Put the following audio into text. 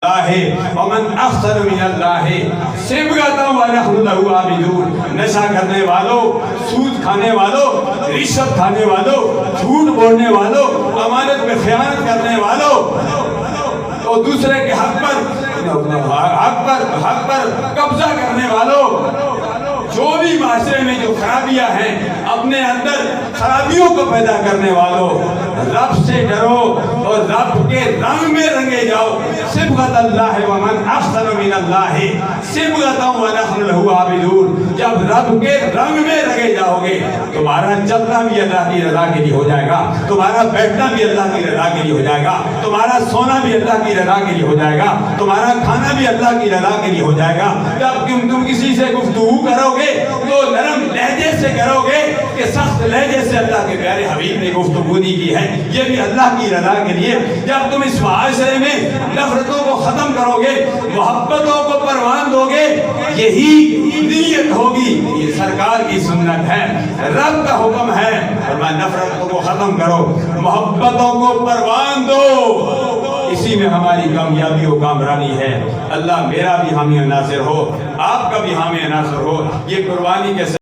ومن احسن من اللہ صبغۃ ونحن له عابدون۔ نشہ کرنے والوں، سود کھانے والوں، رشوت کھانے والوں، جھوٹ بولنے والوں، امانت میں خیانت کرنے والوں، تو دوسرے کے حق پر قبضہ کرنے والوں، جو بھی معاشرے میں جو خرابیاں ہیں، اپنے اندر خرابیوں کو پیدا کرنے والوں، رب سے ڈرو اور رب کے رنگ میں رنگے جاؤ۔ صبغۃ اللہ ومن احسن من اللہ صبغۃ ونحن له عابدون۔ جب رب کے رنگ میں رنگے جاؤ گے، تمہارا چلنا بھی اللہ کی رضا کے لیے ہو جائے گا، تمہارا بیٹھنا بھی اللہ کی رضا کے لیے ہو جائے گا، تمہارا سونا بھی اللہ کی رضا کے لیے ہو جائے گا، تمہارا کھانا بھی اللہ کی رضا کے لیے ہو جائے گا۔ جب تم کسی سے گفتگو کرو گے تو نرم لہجے سے کرو گے کہ سخت لہجے سے اللہ کے پیارے حبیب نے گفتگو کی ہے، یہ بھی اللہ کی رضا کے لیے۔ جب تم اس معاشرے میں نفرتوں کو ختم کرو گے، محبتوں کو پروان دو گے، یہی نیت ہوگی۔ یہ سرکار کی سنت ہے، رب کا حکم ہے، فرمایا نفرتوں کو ختم کرو، محبتوں کو پروان دو۔ اسی میں ہماری کامیابی و کامرانی ہے۔ اللہ میرا بھی حامی و ناصر ہو، آپ کا بھی حامی و ناصر ہو۔ یہ قربانی کے